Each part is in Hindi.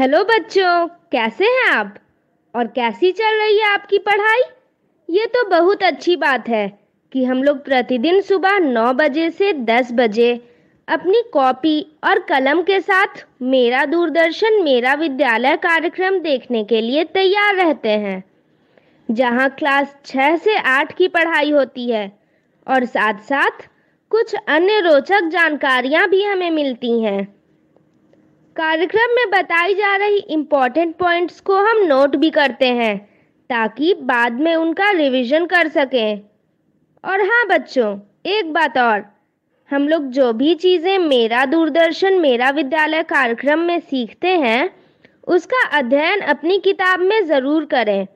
हेलो बच्चों, कैसे हैं आप? और कैसी चल रही है आपकी पढ़ाई? ये तो बहुत अच्छी बात है कि हम लोग प्रतिदिन सुबह 9 बजे से 10 बजे अपनी कॉपी और कलम के साथ मेरा दूरदर्शन मेरा विद्यालय कार्यक्रम देखने के लिए तैयार रहते हैं, जहां क्लास 6 से 8 की पढ़ाई होती है और साथ साथ कुछ अन्य रोचक जानकारियां भी हमें मिलती हैं। कार्यक्रम में बताई जा रही इम्पोर्टेंट पॉइंट्स को हम नोट भी करते हैं ताकि बाद में उनका रिवीजन कर सकें। और हाँ बच्चों, एक बात और, हम लोग जो भी चीज़ें मेरा दूरदर्शन मेरा विद्यालय कार्यक्रम में सीखते हैं उसका अध्ययन अपनी किताब में ज़रूर करें।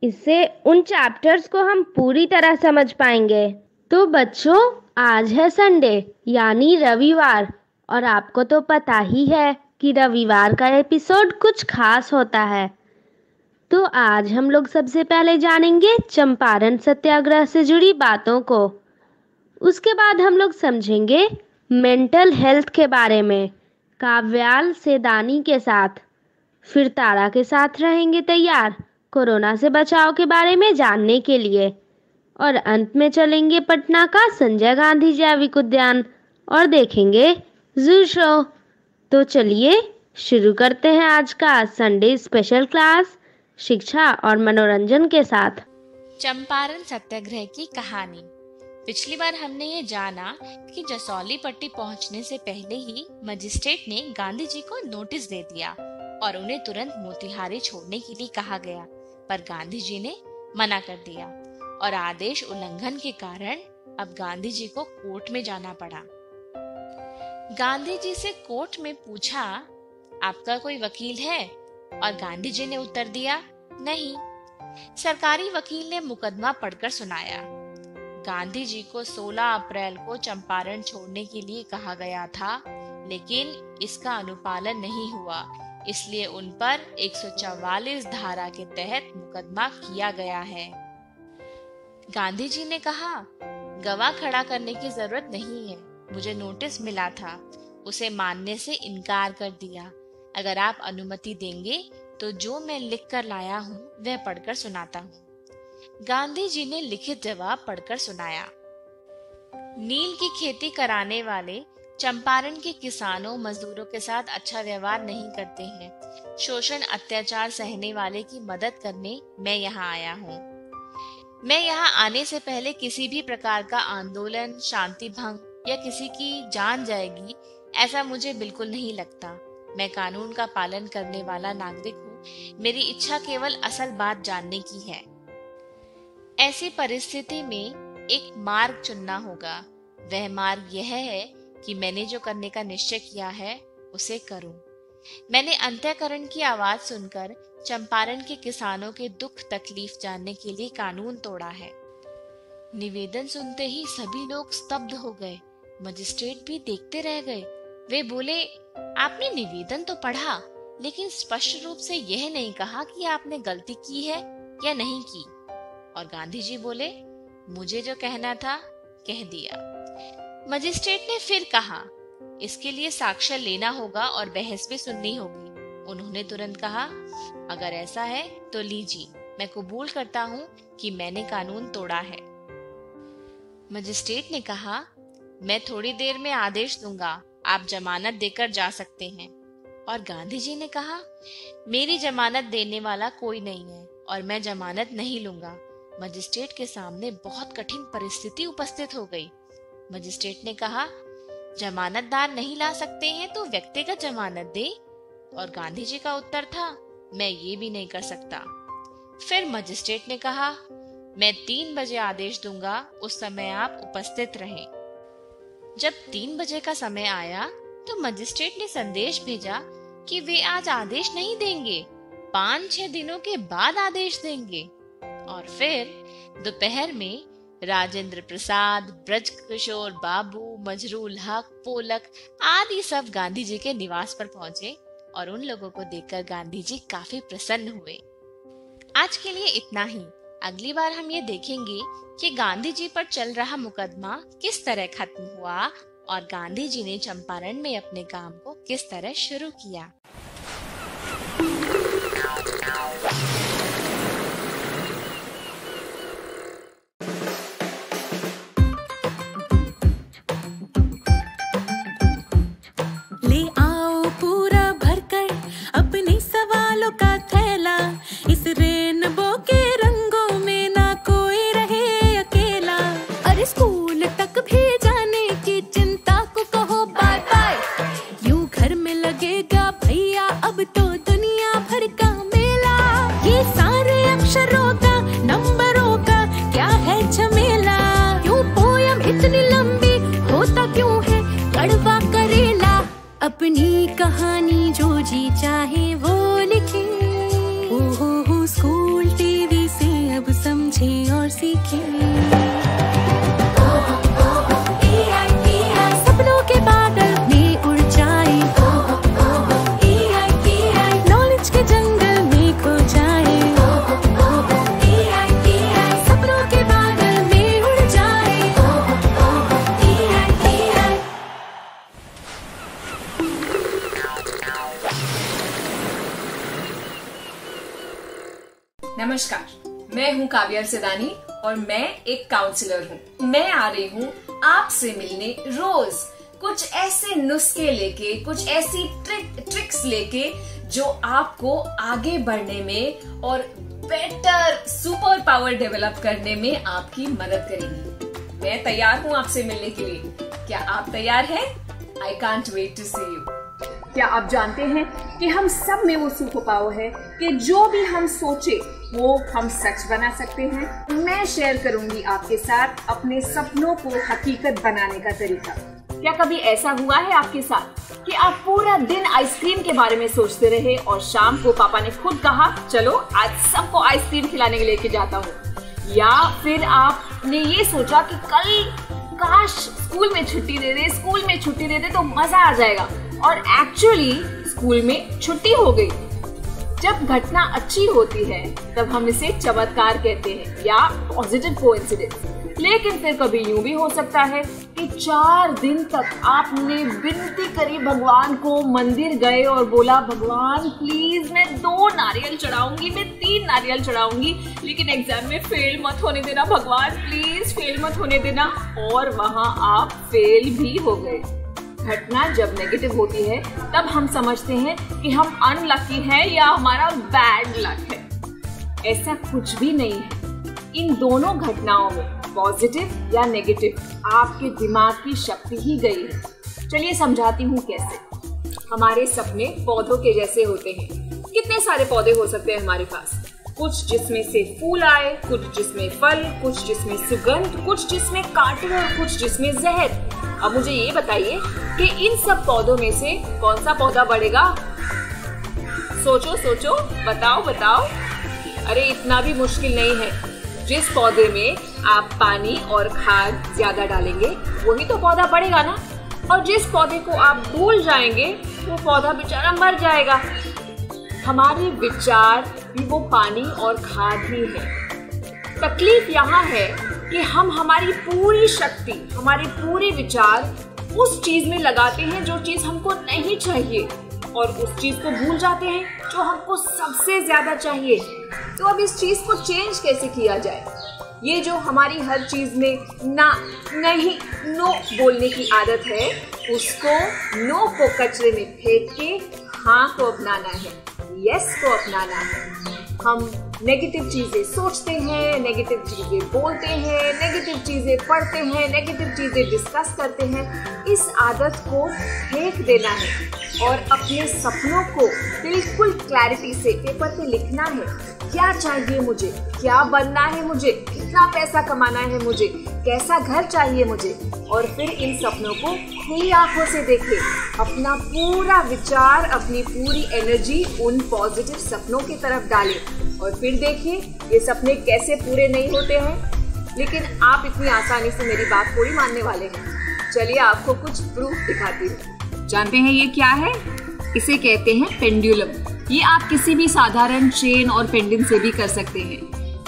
इससे उन चैप्टर्स को हम पूरी तरह समझ पाएंगे। तो बच्चों, आज है संडे यानी रविवार, और आपको तो पता ही है कि रविवार का एपिसोड कुछ खास होता है। तो आज हम लोग सबसे पहले जानेंगे चंपारण सत्याग्रह से जुड़ी बातों को। उसके बाद हम लोग समझेंगे मेंटल हेल्थ के बारे में काव्याल सेदानी के साथ। फिर तारा के साथ रहेंगे तैयार कोरोना से बचाव के बारे में जानने के लिए। और अंत में चलेंगे पटना का संजय गांधी जैविक उद्यान और देखेंगे जू शो। तो चलिए शुरू करते हैं आज का संडे स्पेशल क्लास शिक्षा और मनोरंजन के साथ। चंपारण सत्याग्रह की कहानी। पिछली बार हमने ये जाना कि जसौली पट्टी पहुंचने से पहले ही मजिस्ट्रेट ने गांधी जी को नोटिस दे दिया और उन्हें तुरंत मोतिहारी छोड़ने के लिए कहा गया, पर गांधी जी ने मना कर दिया और आदेश उल्लंघन के कारण अब गांधी जी को कोर्ट में जाना पड़ा। गांधी जी से कोर्ट में पूछा, आपका कोई वकील है? और गांधी जी ने उत्तर दिया, नहीं। सरकारी वकील ने मुकदमा पढ़कर सुनाया। गांधी जी को 16 अप्रैल को चंपारण छोड़ने के लिए कहा गया था, लेकिन इसका अनुपालन नहीं हुआ, इसलिए उन पर 144 धारा के तहत मुकदमा किया गया है। गांधी जी ने कहा, गवाह खड़ा करने की जरूरत नहीं है, मुझे नोटिस मिला था, उसे मानने से इनकार कर दिया। अगर आप अनुमति देंगे तो जो मैं लिख कर लाया हूँ वह पढ़कर सुनाता हूँ। गांधी जी ने लिखित जवाब पढ़कर सुनाया। नील की खेती कराने वाले चंपारण के किसानों मजदूरों के साथ अच्छा व्यवहार नहीं करते हैं। शोषण अत्याचार सहने वाले की मदद करने मैं यहाँ आया हूँ। मैं यहाँ आने से पहले किसी भी प्रकार का आंदोलन, शांति भंग या किसी की जान जाएगी, ऐसा मुझे बिल्कुल नहीं लगता। मैं कानून का पालन करने वाला नागरिक हूँ। मेरी इच्छा केवल असल बात जानने की है। ऐसी परिस्थिति में एक मार्ग चुनना होगा। वह मार्ग यह है कि मैंने जो करने का निश्चय किया है उसे करूं। मैंने अंतःकरण की आवाज सुनकर चंपारण के किसानों के दुख तकलीफ जानने के लिए कानून तोड़ा है। निवेदन सुनते ही सभी लोग स्तब्ध हो गए। मजिस्ट्रेट भी देखते रह गए। वे बोले, आपने निवेदन तो पढ़ा, लेकिन स्पष्ट रूप से यह नहीं कहा कि आपने गलती की है या नहीं की। और गांधी जी बोले, मुझे जो कहना था कह दिया। मजिस्ट्रेट ने फिर कहा, इसके लिए साक्ष्य लेना होगा और बहस भी सुननी होगी। उन्होंने तुरंत कहा, अगर ऐसा है तो लीजिए, मैं कबूल करता हूँ कि मैंने कानून तोड़ा है। मजिस्ट्रेट ने कहा, मैं थोड़ी देर में आदेश दूंगा, आप जमानत देकर जा सकते हैं। और गांधी जी ने कहा, मेरी जमानत देने वाला कोई नहीं है और मैं जमानत नहीं लूंगा। मजिस्ट्रेट के सामने बहुत कठिन परिस्थिति उपस्थित हो गई। मजिस्ट्रेट ने कहा, जमानतदार नहीं ला सकते हैं तो व्यक्तिगत जमानत दे। और गांधी जी का उत्तर था, मैं ये भी नहीं कर सकता। फिर मजिस्ट्रेट ने कहा, मैं 3 बजे आदेश दूंगा, उस समय आप उपस्थित रहें। जब 3 बजे का समय आया तो मजिस्ट्रेट ने संदेश भेजा कि वे आज आदेश नहीं देंगे, 5-6 दिनों के बाद आदेश देंगे। और फिर दोपहर में राजेंद्र प्रसाद, ब्रज किशोर बाबू, मजरूल हक, पोलक आदि सब गांधी जी के निवास पर पहुंचे और उन लोगों को देखकर गांधी जी काफी प्रसन्न हुए। आज के लिए इतना ही। अगली बार हम ये देखेंगे कि गांधी जी पर चल रहा मुकदमा किस तरह खत्म हुआ और गांधी जी ने चंपारण में अपने काम को किस तरह शुरू किया। कहानी जो जी चाहे वो लिखे। ओहो स्कूल टीवी से अब समझे और सीखे। सपनों के बादल में उड़ जाए, नॉलेज के जंगल में खो जाए। सपनों के बादल में उड़ जाए। नमस्कार, मैं हूँ काव्या अरसदानी और मैं एक काउंसलर हूँ। मैं आ रही हूँ आपसे मिलने रोज कुछ ऐसे नुस्खे लेके, कुछ ऐसी ट्रिक्स लेके जो आपको आगे बढ़ने में और बेटर सुपर पावर डेवलप करने में आपकी मदद करेंगी। मैं तैयार हूँ आपसे मिलने के लिए। क्या आप तैयार हैं? I can't wait to see you. क्या आप जानते हैं कि हम सब में वो सुपर पावर है कि जो भी हम सोचे वो हम सच बना सकते हैं। मैं शेयर करूंगी आपके साथ अपने सपनों को हकीकत बनाने का तरीका। क्या कभी ऐसा हुआ है आपके साथ कि आप पूरा दिन आइसक्रीम के बारे में सोचते रहे और शाम को पापा ने खुद कहा चलो आज सबको आइसक्रीम खिलाने के लेके जाता हूँ? या फिर आपने ये सोचा कि कल काश स्कूल में छुट्टी दे दे तो मजा आ जाएगा, और एक्चुअली स्कूल में छुट्टी हो गई। जब घटना अच्छी होती है तब हम इसे चमत्कार कहते हैं या पॉजिटिव कोइंसिडेंस। लेकिन फिर कभी यूं भी हो सकता है कि 4 दिन तक आपने विनती करी भगवान को, मंदिर गए और बोला भगवान प्लीज मैं 2 नारियल चढ़ाऊंगी, मैं 3 नारियल चढ़ाऊंगी, लेकिन एग्जाम में फेल मत होने देना भगवान, प्लीज फेल मत होने देना। और वहां आप फेल भी हो गए। घटना जब नेगेटिव होती है तब हम समझते हैं कि हम अनलकी हैं या हमारा बैड लक है। ऐसा कुछ भी नहीं है। इन दोनों घटनाओं में पॉजिटिव या नेगेटिव आपके दिमाग की शक्ति ही गई है। चलिए समझाती हूँ कैसे। हमारे सपने पौधों के जैसे होते हैं। कितने सारे पौधे हो सकते हैं हमारे पास, कुछ जिसमें से फूल आए, कुछ जिसमें फल, कुछ जिसमें सुगंध, कुछ जिसमें कांटे और कुछ जिसमें जहर। अब मुझे ये बताइए कि इन सब पौधों में से कौन सा पौधा बढ़ेगा? सोचो सोचो, बताओ बताओ। अरे इतना भी मुश्किल नहीं है। जिस पौधे में आप पानी और खाद ज्यादा डालेंगे वही तो पौधा बढ़ेगा ना, और जिस पौधे को आप भूल जाएंगे वो पौधा बेचारा मर जाएगा। हमारे विचार भी वो पानी और खाद ही है। तकलीफ यहाँ है कि हम हमारी पूरी शक्ति, हमारे पूरे विचार उस चीज में लगाते हैं जो चीज हमको नहीं चाहिए, और उस चीज को भूल जाते हैं जो हमको सबसे ज्यादा चाहिए। तो अब इस चीज को चेंज कैसे किया जाए? ये जो हमारी हर चीज में ना, नहीं, नो बोलने की आदत है, उसको नो को कचरे में फेंक के हाँ को अपनाना है, यस को अपनाना है। हम नेगेटिव चीजें सोचते हैं, नेगेटिव चीजें बोलते हैं, नेगेटिव चीजें पढ़ते हैं, नेगेटिव चीजें डिस्कस करते हैं। इस आदत को फेंक देना है और अपने सपनों को बिल्कुल क्लैरिटी से पेपर पे लिखना है। क्या चाहिए मुझे, क्या बनना है मुझे, कितना पैसा कमाना है मुझे, कैसा घर चाहिए मुझे, और फिर इन सपनों को खुली आंखों से देखें। अपना पूरा विचार, अपनी पूरी एनर्जी उन पॉजिटिव सपनों की तरफ डालें और फिर देखिए ये सपने कैसे पूरे नहीं होते हैं। लेकिन आप इतनी आसानी से मेरी बात थोड़ी मानने वाले हैं। चलिए आपको कुछ प्रूफ दिखाती हूँ। जानते हैं ये क्या है? इसे कहते हैं पेंडुलम। ये आप किसी भी साधारण चेन और पेंडुलम से भी कर सकते हैं।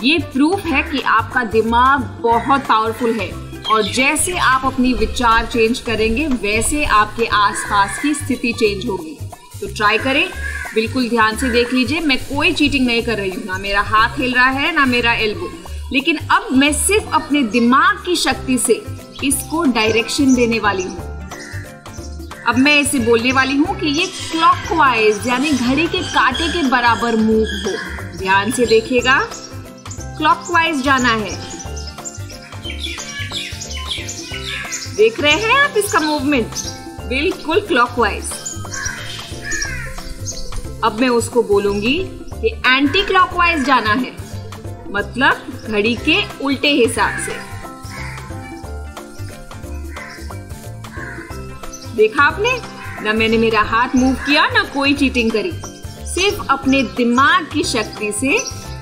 ये प्रूफ है कि आपका दिमाग बहुत पावरफुल है, और जैसे आप अपनी विचार चेंज करेंगे वैसे आपके आसपास की स्थिति चेंज होगी। तो ट्राई करें, बिल्कुल ध्यान से देख लीजिए। मैं कोई चीटिंग नहीं कर रही हूँ, ना मेरा हाथ हिल रहा है ना मेरा एल्बो, लेकिन अब मैं सिर्फ अपने दिमाग की शक्ति से इसको डायरेक्शन देने वाली हूँ। अब मैं इसे बोलने वाली हूँ कि ये क्लॉकवाइज यानी घड़ी के कांटे के बराबर मूव हो। ध्यान से देखिएगा, क्लॉकवाइज जाना है। देख रहे हैं आप इसका मूवमेंट? बिल्कुल क्लॉकवाइज। अब मैं उसको बोलूंगी कि एंटी क्लॉकवाइज जाना है, मतलब घड़ी के उल्टे हिसाब से। देखा आपने? ना मैंने मेरा हाथ मूव किया, ना कोई चीटिंग करी। सिर्फ अपने दिमाग की शक्ति से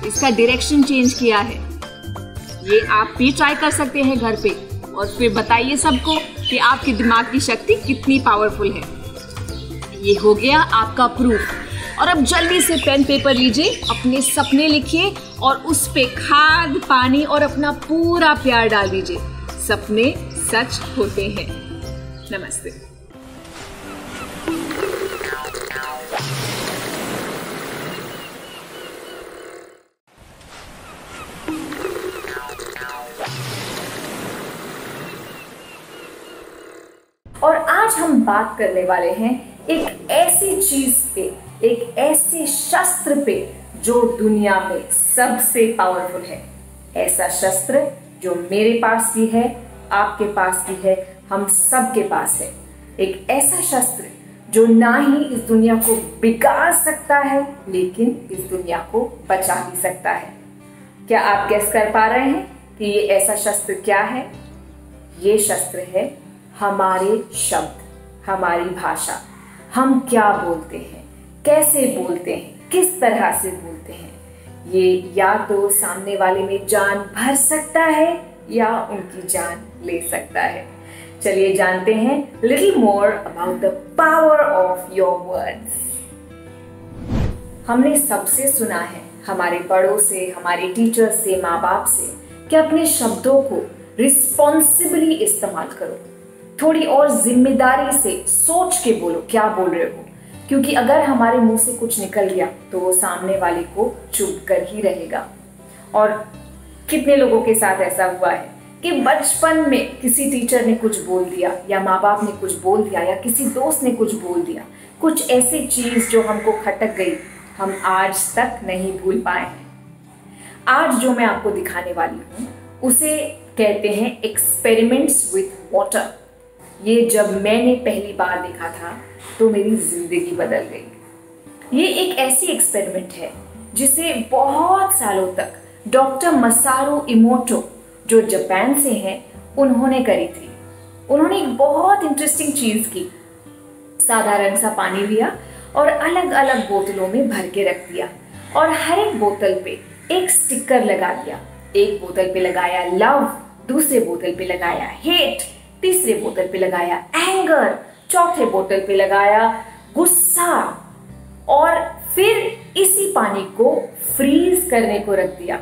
इसका डायरेक्शन चेंज किया है। ये आप भी ट्राई कर सकते हैं घर पे और फिर बताइए सबको कि आपके दिमाग की शक्ति कितनी पावरफुल है। ये हो गया आपका प्रूफ। और अब जल्दी से पेन पेपर लीजिए, अपने सपने लिखिए और उस पे खाद, पानी और अपना पूरा प्यार डाल दीजिए। सपने सच होते हैं। नमस्ते। और आज हम बात करने वाले हैं एक ऐसी चीज पे, एक ऐसे शस्त्र पे जो दुनिया में सबसे पावरफुल है। ऐसा शस्त्र जो मेरे पास भी है, आपके पास भी है, हम सबके पास है। एक ऐसा शस्त्र जो ना ही इस दुनिया को बिगाड़ सकता है, लेकिन इस दुनिया को बचा भी सकता है। क्या आप गेस कर पा रहे हैं कि ये ऐसा शस्त्र क्या है? ये शस्त्र है हमारे शब्द, हमारी भाषा। हम क्या बोलते हैं, कैसे बोलते हैं, किस तरह से बोलते हैं। ये या तो सामने वाले में जान भर सकता है या उनकी जान ले सकता है। चलिए जानते हैं little more about the power of your words. हमने सबसे सुना है, हमारे बड़ों से, हमारे टीचर से, माँ बाप से, कि अपने शब्दों को रिस्पॉन्सिबली इस्तेमाल करो। थोड़ी और जिम्मेदारी से सोच के बोलो क्या बोल रहे हो, क्योंकि अगर हमारे मुंह से कुछ निकल गया तो वो सामने वाले को चुप कर ही रहेगा। और कितने लोगों के साथ ऐसा हुआ है कि बचपन में किसी टीचर ने कुछ बोल दिया, या माँ बाप ने कुछ बोल दिया, या किसी दोस्त ने कुछ बोल दिया, कुछ ऐसी चीज जो हमको खटक गई, हम आज तक नहीं भूल पाए हैं। आज जो मैं आपको दिखाने वाली हूँ उसे कहते हैं एक्सपेरिमेंट्स विथ वाटर। ये जब मैंने पहली बार देखा था तो मेरी जिंदगी बदल गई। ये एक ऐसी एक्सपेरिमेंट है जिसे बहुत सालों तक डॉक्टर मसारू इमोटो, जो जापान से हैं, उन्होंने करी थी। उन्होंने एक बहुत इंटरेस्टिंग चीज की। साधारण सा पानी लिया और अलग अलग बोतलों में भर के रख दिया और हर एक बोतल पे एक स्टिकर लगा दिया। एक बोतल पे लगाया लव, दूसरे बोतल पे लगाया हेट, तीसरे बोतल पे लगाया एंगर, चौथे बोतल पे लगाया गुस्सा, और फिर इसी पानी को फ्रीज करने को रख दिया।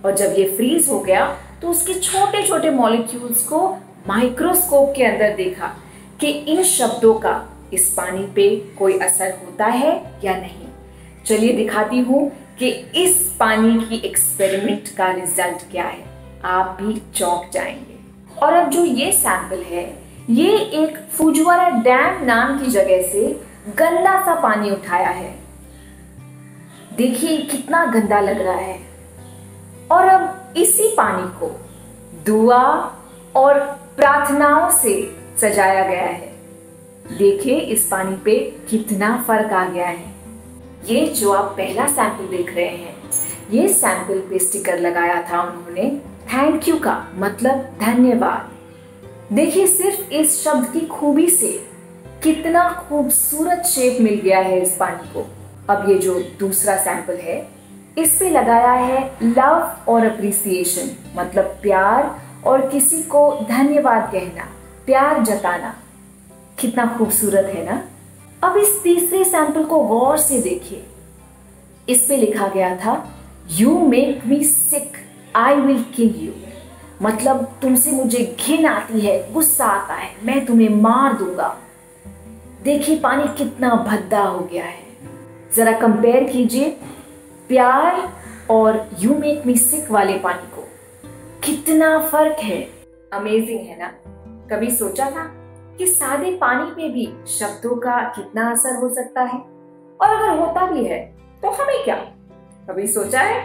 और जब ये फ्रीज हो गया तो उसके छोटे छोटे मॉलिक्यूल्स को माइक्रोस्कोप के अंदर देखा कि इन शब्दों का इस पानी पे कोई असर होता है या नहीं। चलिए दिखाती हूँ कि इस पानी की एक्सपेरिमेंट का रिजल्ट क्या है। आप भी चौंक जाएंगे। और अब जो ये सैंपल है, ये एक फुजवारा डैम नाम की जगह से गंदा सा पानी उठाया है। देखिए कितना गंदा लग रहा है। और अब इसी पानी को दुआ और प्रार्थनाओं से सजाया गया है। देखिए इस पानी पे कितना फर्क आ गया है। ये जो आप पहला सैंपल देख रहे हैं, ये सैंपल पे स्टिकर लगाया था उन्होंने थैंक यू का, मतलब धन्यवाद। देखिए सिर्फ इस शब्द की खूबी से कितना खूबसूरत शेप मिल गया है इस पानी को। अब ये जो दूसरा सैंपल है, इस पे लगाया है लव और अप्रिसिएशन, मतलब प्यार और किसी को धन्यवाद कहना, प्यार जताना। कितना खूबसूरत है ना। अब इस तीसरे सैंपल को गौर से देखिए। इस पे लिखा गया था you make me sick, I will kill you, मतलब तुमसे मुझे घिन आती है, गुस्सा आता है, मैं तुम्हें मार दूंगा। देखिए पानी कितना भद्दा हो गया है। जरा कंपेयर कीजिए प्यार और यू मेक मी सिक वाले पानी को, कितना फर्क है। अमेजिंग है ना। कभी सोचा था कि सादे पानी पे भी शब्दों का कितना असर हो सकता है? और अगर होता भी है तो हमें क्या? कभी सोचा है?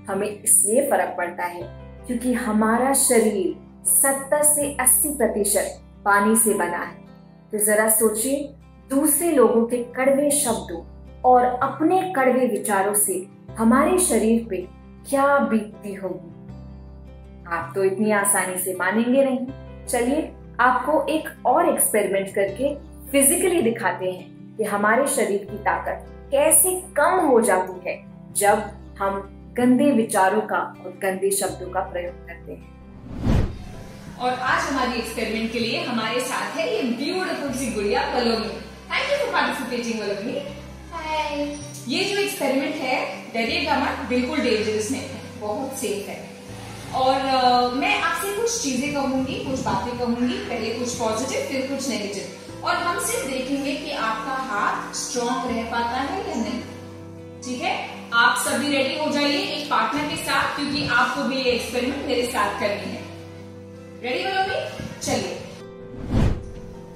हमें इसलिए फर्क पड़ता है क्योंकि हमारा शरीर 70 से 80% पानी से बना है। तो जरा सोचिए दूसरे लोगों के कड़वे शब्दों और अपने कड़वे विचारों से हमारे शरीर पे क्या बीतती होगी। आप तो इतनी आसानी से मानेंगे नहीं। चलिए आपको एक और एक्सपेरिमेंट करके फिजिकली दिखाते हैं कि हमारे शरीर की ताकत कैसे कम हो जाती है जब हम गंदे विचारों का और गंदे शब्दों का प्रयोग करते हैं। और आज हमारी एक्सपेरिमेंट के लिए हमारे साथ है ये ब्यूटीफुल सी गुड़िया वलोमी। थैंक यू फॉर पार्टिसिपेटिंग वलोमी। हाय। ये जो एक्सपेरिमेंट है, डरिएगा मत, बिल्कुल डेंजरस नहीं है, बहुत सेफ है। और मैं आपसे कुछ चीजें कहूंगी, कुछ बातें कहूंगी, पहले कुछ पॉजिटिव फिर कुछ नेगेटिव, और हम सिर्फ देखेंगे कि आपका हाथ स्ट्रॉन्ग रह पाता है या नहीं। ठीक है, आप सभी रेडी हो जाइए एक पार्टनर के साथ, क्योंकि आपको भी ये एक्सपेरिमेंट मेरे साथ करनी है। रेडी वलोमी? चलिए।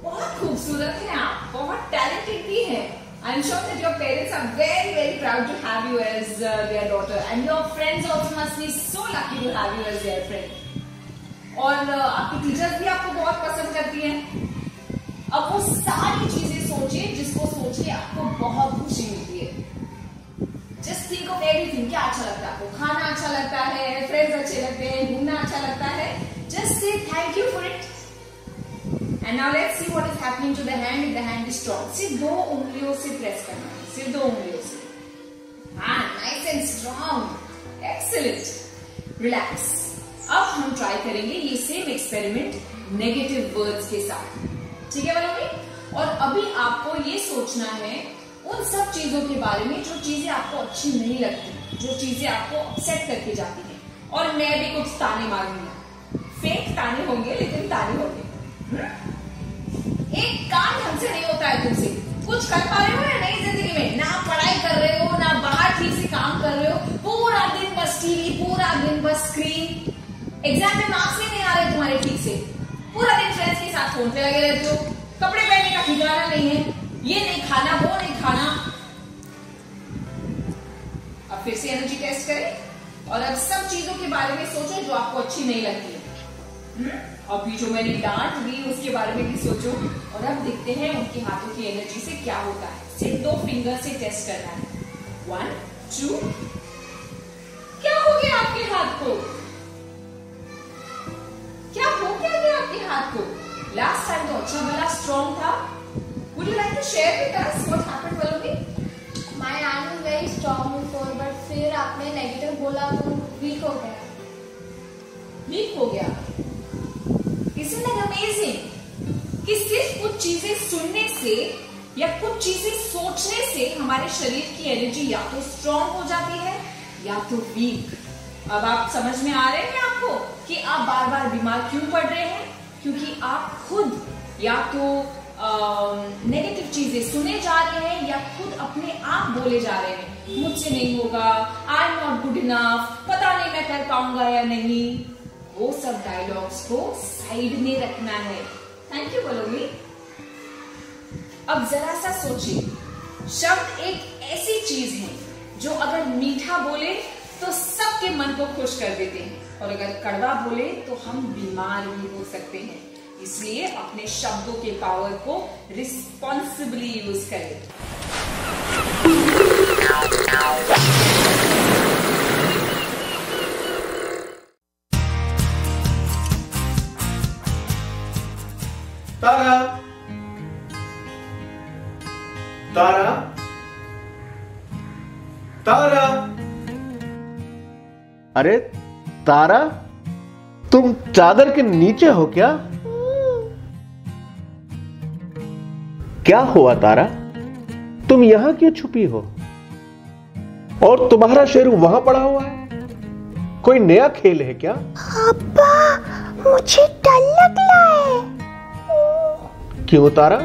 बहुत खूबसूरत है आप, बहुत टैलेंटेड भी है। I am sure that your parents are very very proud to have you as their daughter, and your friends also must be so lucky to have you as their friend. और आपकी टीचर्स भी आपको बहुत पसंद करती हैं। अब वो सारी चीजें सोचिए जिसको सोच के आपको बहुत खुशी मिलती है। Just think of everything. क्या अच्छा लगता है आपको? खाना अच्छा लगता है, फ्रेंड्स अच्छे लगते हैं, घूमना अच्छा लगता है। जस्ट से thank you for it. And now let's see what is happening to the hand. The hand is strong. सिर्फ 2 उंगलियों से प्रेस करना है, सिर्फ 2 उंगलियों से। हाँ, nice and strong, excellent. Relax. अब हम ट्राई करेंगे ये सेम एक्सपेरिमेंट नेगेटिव वर्ड्स के साथ। ठीक है वलोमी? और अभी आपको ये सोचना है उन सब चीजों के बारे में जो चीजें आपको अच्छी नहीं लगती, जो चीजें आपको अपसेट करके जाती हैं। और मैं भी कुछ ताने मारूंगी, फेक ताने होंगे लेकिन ताने होंगे। एक काम ढंग से नहीं होता है तुमसे। कुछ कर पा रहे हो या नहीं जिंदगी में? ना पढ़ाई कर रहे हो, ना बाहर ठीक से काम कर रहे हो, पूरा दिन बस टीवी, पूरा दिन बस स्क्रीन। एग्जाम में मार्क्स भी नहीं आ रहे तुम्हारे ठीक से, पूरा दिन फ्रेंड्स के साथ फोन पे लगे रहते हो, कपड़े पहनने का ठिकाना नहीं है, ये नहीं खाना, वो नहीं खाना। अब फिर से एनर्जी टेस्ट करें और अब सब चीजों के बारे में सोचो जो आपको अच्छी नहीं लगती है। अभी जो मैंने डांट दी उसके बारे में भी सोचो, और अब देखते हैं उनके हाथों की एनर्जी से क्या होता है। सिर्फ 2 फिंगर से टेस्ट करना है। 1 2। क्या हो गया आपके हाथ को? क्या हो गया आपके हाथ को? लास्ट टाइम तो अच्छा भला स्ट्रॉन्ग था। Would you like to share with us what happened, Valomi? My hand was very strong before, but फिर आपने नेगेटिव बोला तो वीक हो गया। वीक हो गया। Isn't that amazing? कि सिर्फ कुछ चीजें सुनने से या कुछ चीजें सोचने से हमारे शरीर की एनर्जी या तो स्ट्रॉन्ग हो जाती है या तो वीक। अब आप समझ में आ रहे हैं आपको कि आप बार बार बीमार क्यों पड़ रहे हैं? क्योंकि आप खुद या तो नेगेटिव चीजें सुने जा रहे हैं या खुद अपने आप बोले जा रहे हैं, मुझसे नहीं होगा, I am not good enough, पता नहीं मैं कर पाऊंगा या नहीं। वो सब डायलॉग्स को साइड में रखना है। थैंक यू वलोमी। अब जरा सा सोचिए, शब्द एक ऐसी चीज है जो अगर मीठा बोले तो सबके मन को खुश कर देते हैं, और अगर कड़वा बोले तो हम बीमार भी हो सकते हैं। इसलिए अपने शब्दों के पावर को रिस्पॉन्सिबली यूज करें। तारा, तारा, तारा। अरे तारा, तुम चादर के नीचे हो क्या? क्या हुआ तारा? तुम यहां क्यों छुपी हो? और तुम्हारा शेरू वहां पड़ा हुआ है। कोई नया खेल है क्या? अब्बा, मुझे डर लग रहा है। क्यों तारा?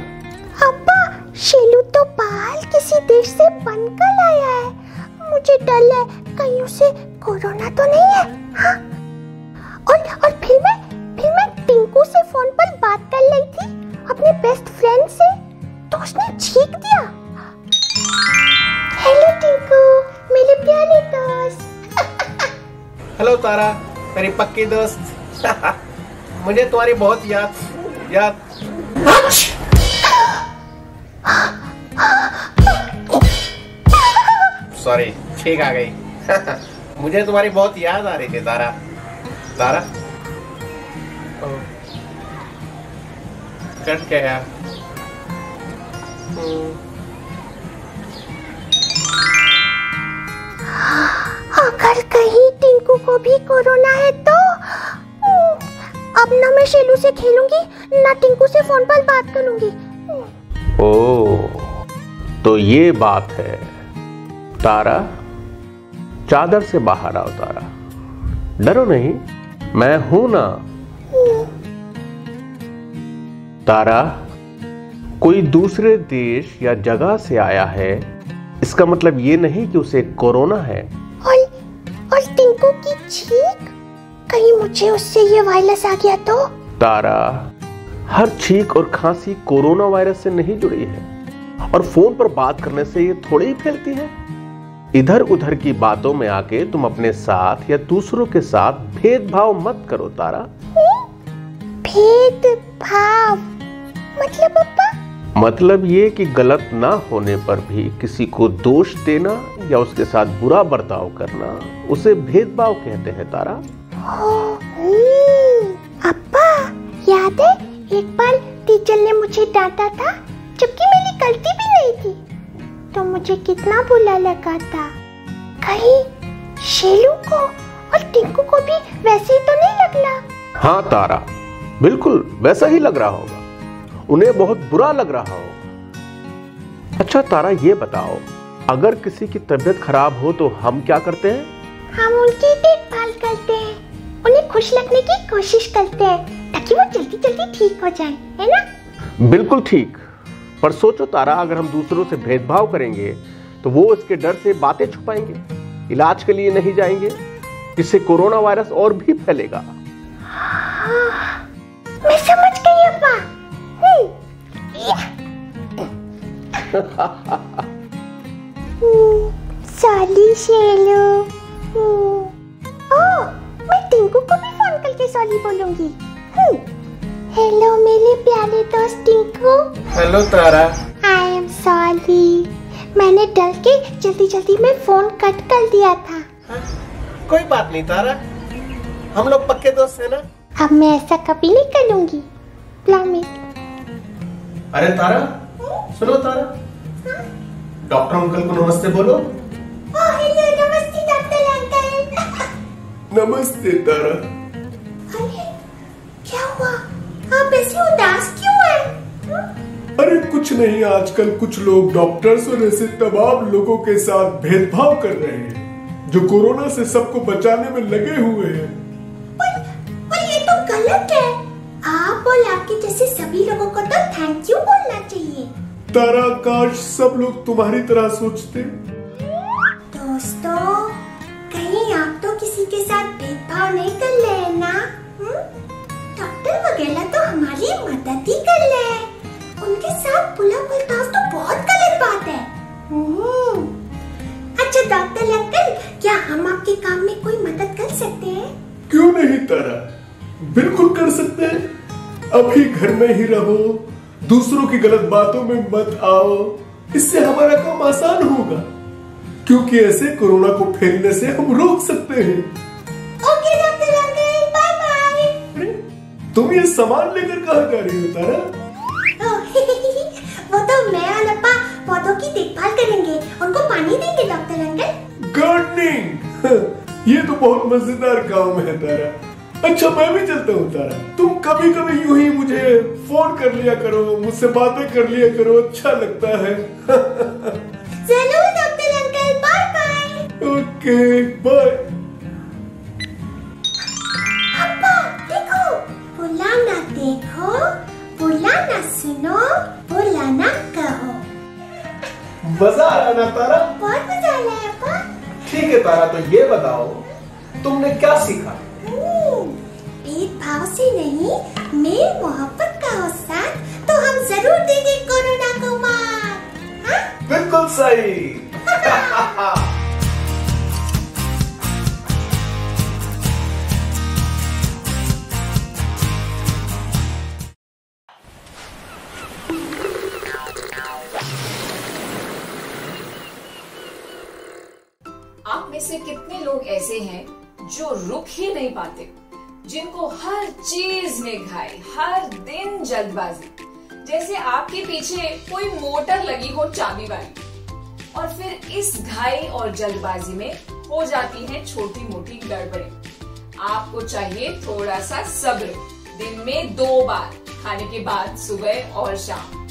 अब्बा, शेलू तो बाहर किसी देश से बनकर आया है। मुझे डर है कहीं उसे कोरोना तो नहीं है। हाँ? और फिर मैं टिंकू से फोन पर बात कर रही थी, अपने बेस्ट फ्रेंड से, तो उसने छींक दिया। हेलो टिंकू, मेरे प्यारे दोस्त। हेलो तारा, मेरी पक्की दोस्त। मुझे तुम्हारी बहुत याद। सॉरी, छींक आ गई। मुझे तुम्हारी बहुत याद आ रही थी तारा। तारा, कट गया। अगर कहीं टिंकू को भी कोरोना है तो अब ना मैं शेलू से खेलूंगी ना टिंकू से फोन पर बात करूंगी। ओह, तो ये बात है। तारा, चादर से बाहर आओ। तारा, डरो नहीं, मैं हूं ना। तारा, कोई दूसरे देश या जगह से आया है, इसका मतलब ये नहीं कि उसे कोरोना है। और टिंकू की छींक, कहीं मुझे उससे ये वायरस आ गया तो? तारा, हर छींक और खांसी कोरोना वायरस से नहीं जुड़ी है, और फोन पर बात करने से ये थोड़ी ही फैलती है। इधर उधर की बातों में आके तुम अपने साथ या दूसरों के साथ भेदभाव मत करो। तारा, भेदभाव मतलब पापा? मतलब ये कि गलत ना होने पर भी किसी को दोष देना या उसके साथ बुरा बर्ताव करना, उसे भेदभाव कहते हैं। तारा, अब्बा, याद है एक बार टीचर ने मुझे डांटा था जबकि मेरी गलती भी नहीं थी, तो मुझे कितना बुरा लगा था। कहीं शेलू को और टिंकू को भी वैसे ही तो नहीं लग रहा? हाँ तारा, बिल्कुल वैसा ही लग रहा होगा, उन्हें बहुत बुरा लग रहा होगा। अच्छा तारा, ये बताओ, अगर किसी की तबीयत खराब हो तो हम क्या करते हैं? हम उनकी देखभाल करते हैं, उन्हें खुश रखने की कोशिश करते हैं ताकि वो जल्दी जल्दी ठीक हो जाए, है ना? बिल्कुल ठीक। पर सोचो तारा, अगर हम दूसरों से भेदभाव करेंगे तो वो इसके डर से बातें छुपाएंगे, इलाज के लिए नहीं जाएंगे, जिससे कोरोना वायरस और भी फैलेगा। मैं समझ गई अब्बा। सॉरी शेलू। ओह, मैं टिंकू को भी फोन करके सॉरी बोलूंगी। हेलो मेरे प्यारे दोस्त Tinku. Hello Tara. I am sorry, मैंने डर के जल्दी जल्दी में फोन कट कर दिया था। कोई बात नहीं तारा, हम लोग पक्के दोस्त हैं ना। अब मैं ऐसा कभी नहीं करूंगी, प्रॉमिस। अरे तारा, सुनो तारा, डॉक्टर अंकल को नमस्ते बोलो। हेलो, नमस्ते डॉक्टर अंकल। नमस्ते तारा। अरे क्या हुआ, आप ऐसे उदास क्यों हैं? अरे कुछ नहीं, आजकल कुछ लोग डॉक्टर्स और ऐसे तमाम लोगों के साथ भेदभाव कर रहे हैं जो कोरोना से सबको बचाने में लगे हुए हैं। पर ये तो गलत है। आप और आपके जैसे सभी लोगों को तो थैंक यू बोलना चाहिए। तारा, काश सब लोग तुम्हारी तरह सोचते। दोस्तों, कहीं आप तो किसी के साथ भेदभाव नहीं कर रहे हैं ना? डॉक्टर वगैरह तो हमारी मदद ही कर रहे हैं, उनके साथ बुरा बर्ताव तो बहुत गलत बात है। अच्छा डॉक्टर अंकल, क्या हम आपके काम में कोई मदद कर सकते हैं? क्यों नहीं तारा, बिल्कुल कर सकते हैं। अभी घर में ही रहो, दूसरों की गलत बातों में मत आओ, इससे हमारा काम आसान होगा, क्योंकि ऐसे कोरोना को फैलने से हम रोक सकते हैं। Okay doctor uncle, bye bye. तुम ये सामान लेकर कहाँ जा रही हो तारा? वो तो मैं और अप्पा पौधों की देखभाल करेंगे, उनको पानी देंगे डॉक्टर अंकल। गार्डनिंग, ये तो बहुत मजेदार काम है तारा। अच्छा मैं भी चलता हूँ तारा, तुम कभी कभी यूं ही मुझे फोन कर लिया करो, मुझसे बातें कर लिया करो, अच्छा लगता है। जरूर doctor uncle, bye bye. Okay bye. अप्पा देखो, बोला ना देखो, बोला ना सुनो, बोला ना कहो। मजा आया ना तारा? बहुत मजा आया अप्पा। ठीक है तारा, तो ये बताओ तुमने क्या सीखा? भेदभाव से नहीं, मेल मोहब्बत का हो साथ, तो हम जरूर देंगे कोरोना को मात। हाँ? बिल्कुल सही। आप में से कितने लोग ऐसे हैं जो रुक ही नहीं पाते, जिनको हर चीज में घाई, हर दिन जल्दबाजी, जैसे आपके पीछे कोई मोटर लगी हो चाबी वाली, और फिर इस घाई और जल्दबाजी में हो जाती है छोटी मोटी गड़बड़ें। आपको चाहिए थोड़ा सा सब्र, दिन में 2 बार, खाने के बाद सुबह और शाम।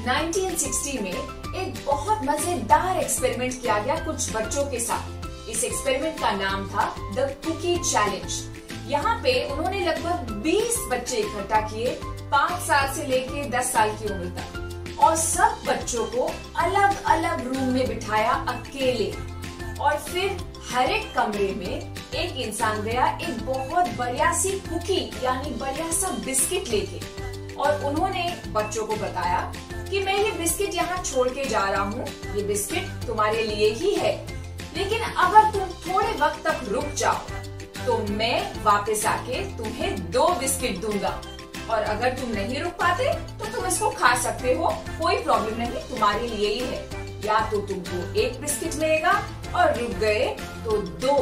1960 में एक बहुत मजेदार एक्सपेरिमेंट किया गया कुछ बच्चों के साथ। इस एक्सपेरिमेंट का नाम था द कुकी चैलेंज। यहाँ पे उन्होंने लगभग 20 बच्चे इकट्ठा किए, 5 साल से लेके 10 साल की उम्र तक, और सब बच्चों को अलग अलग रूम में बिठाया अकेले, और फिर हर एक कमरे में एक इंसान गया एक बहुत बढ़िया सी कुकी यानी बढ़िया सा बिस्किट लेके, और उन्होंने बच्चों को बताया कि मैं ये बिस्किट यहाँ छोड़ के जा रहा हूँ, ये बिस्किट तुम्हारे लिए ही है, लेकिन अगर तुम थोड़े वक्त तक रुक जाओ तो मैं वापस आके तुम्हें 2 बिस्किट दूंगा, और अगर तुम नहीं रुक पाते तो तुम इसको खा सकते हो, कोई प्रॉब्लम नहीं, तुम्हारे लिए ही है। या तो तुमको 1 बिस्किट मिलेगा और रुक गए तो 2।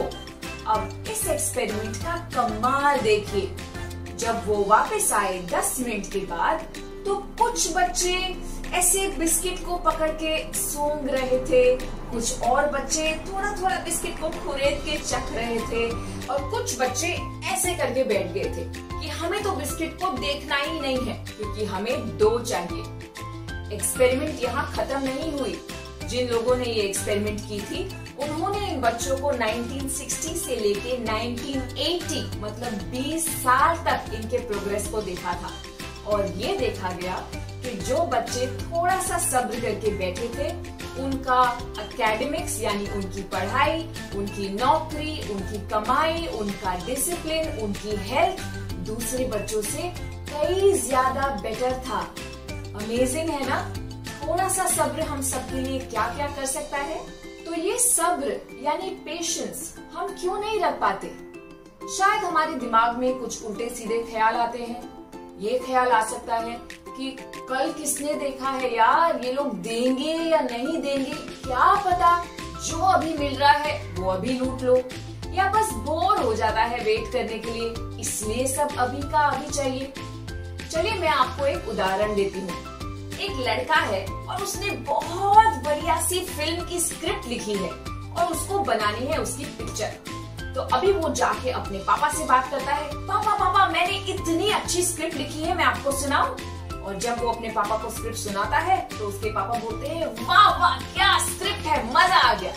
अब इस एक्सपेरिमेंट का कमाल देखिए, जब वो वापस आए 10 मिनट के बाद तो कुछ बच्चे ऐसे बिस्किट को पकड़ के सूंघ रहे थे, कुछ और बच्चे थोड़ा थोड़ा बिस्किट को खुरेद के चख रहे थे, और कुछ बच्चे ऐसे करके बैठ गए थे कि हमें तो बिस्किट को देखना ही नहीं है क्योंकि हमें 2 चाहिए। एक्सपेरिमेंट यहाँ खत्म नहीं हुई। जिन लोगों ने ये एक्सपेरिमेंट की थी उन्होंने इन बच्चों को 1960 से लेके 1980 मतलब 20 साल तक इनके प्रोग्रेस को देखा था, और ये देखा गया कि जो बच्चे थोड़ा सा सब्र करके बैठे थे उनका एकेडमिक्स यानी उनकी पढ़ाई, उनकी नौकरी, उनकी कमाई, उनका डिसिप्लिन, उनकी हेल्थ दूसरे बच्चों से कई ज्यादा बेटर था। अमेजिंग है ना? थोड़ा सा सब्र हम सबके लिए क्या क्या कर सकता है। तो ये सब्र यानी पेशेंस हम क्यों नहीं रख पाते? शायद हमारे दिमाग में कुछ उल्टे सीधे ख्याल आते हैं। ये ख्याल आ सकता है कि कल किसने देखा है यार, ये लोग देंगे या नहीं देंगे, क्या पता, जो अभी मिल रहा है वो अभी लूट लो, या बस बोर हो जाता है वेट करने के लिए, इसलिए सब अभी का अभी चाहिए। चलिए मैं आपको एक उदाहरण देती हूँ। एक लड़का है और उसने बहुत बढ़िया सी फिल्म की स्क्रिप्ट लिखी है और उसको बनानी है उसकी पिक्चर। तो अभी वो जाके अपने पापा से बात करता है, पापा पापा मैंने इतनी अच्छी स्क्रिप्ट लिखी है, मैं आपको सुनाऊं? और जब वो अपने पापा को स्क्रिप्ट सुनाता है तो उसके पापा बोलते हैं, वाह वाह क्या स्क्रिप्ट है, मजा आ गया।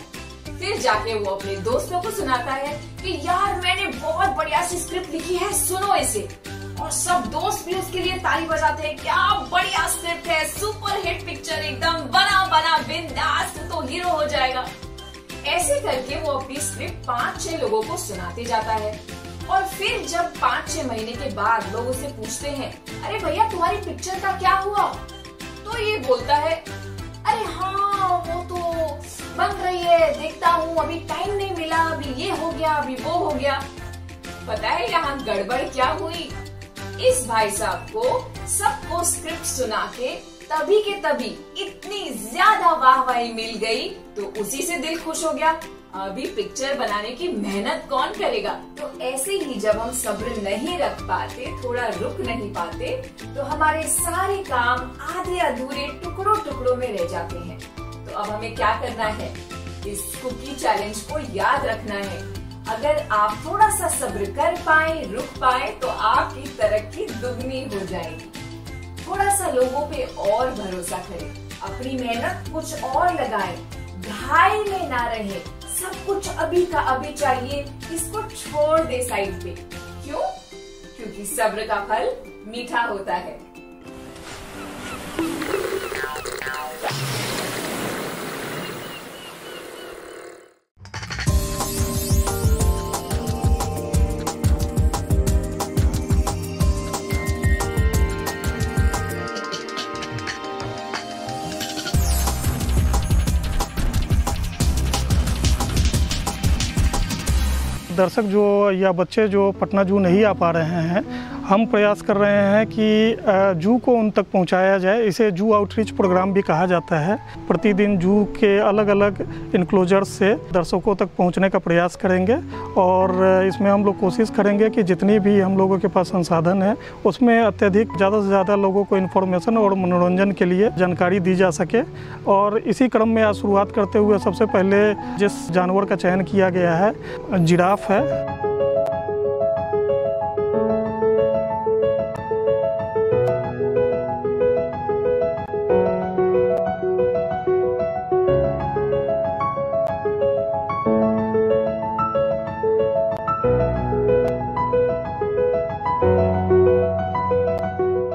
फिर जाके वो अपने दोस्तों को सुनाता है कि यार मैंने बहुत बढ़िया सी स्क्रिप्ट लिखी है, सुनो इसे। और सब दोस्त भी उसके लिए ताली बजाते हैं, क्या बढ़िया स्क्रिप्ट है, सुपर हिट पिक्चर, एकदम बना बना बिंदास, तो हीरो हो जाएगा। ऐसे करके वो अपनी स्क्रिप्ट 5-6 लोगों को सुनाते जाता है, और फिर जब 5-6 महीने के बाद लोग उसे पूछते हैं, अरे भैया तुम्हारी पिक्चर का क्या हुआ? तो ये बोलता है, अरे हाँ वो तो बन रही है, देखता हूँ, अभी टाइम नहीं मिला, अभी ये हो गया, अभी वो हो गया। पता है यहाँ गड़बड़ क्या हुई? इस भाई साहब को सबको स्क्रिप्ट सुना के तभी के तभी इतनी ज्यादा वाहवाही मिल गई तो उसी से दिल खुश हो गया। अभी पिक्चर बनाने की मेहनत कौन करेगा? तो ऐसे ही जब हम सब्र नहीं रख पाते, थोड़ा रुक नहीं पाते, तो हमारे सारे काम आधे अधूरे टुकड़ों टुकड़ों में रह जाते हैं। तो अब हमें क्या करना है? इस कुकी चैलेंज को याद रखना है। अगर आप थोड़ा सा सब्र कर पाए, रुक पाए, तो आपकी तरक्की दुगनी हो जाएगी। थोड़ा सा लोगों पे और भरोसा करें, अपनी मेहनत कुछ और लगाएं, घाई में ना रहे, सब कुछ अभी का अभी चाहिए, इसको छोड़ दे साइड पे। क्यों? क्योंकि सब्र का फल मीठा होता है। दर्शक जो या बच्चे जो पटना जू नहीं आ पा रहे हैं, हम प्रयास कर रहे हैं कि जू को उन तक पहुंचाया जाए। इसे जू आउटरीच प्रोग्राम भी कहा जाता है। प्रतिदिन जू के अलग अलग इनक्लोजर्स से दर्शकों तक पहुंचने का प्रयास करेंगे और इसमें हम लोग कोशिश करेंगे कि जितनी भी हम लोगों के पास संसाधन है उसमें अत्यधिक ज़्यादा से ज़्यादा लोगों को इन्फॉर्मेशन और मनोरंजन के लिए जानकारी दी जा सके। और इसी क्रम में आज शुरुआत करते हुए सबसे पहले जिस जानवर का चयन किया गया है जिराफ है।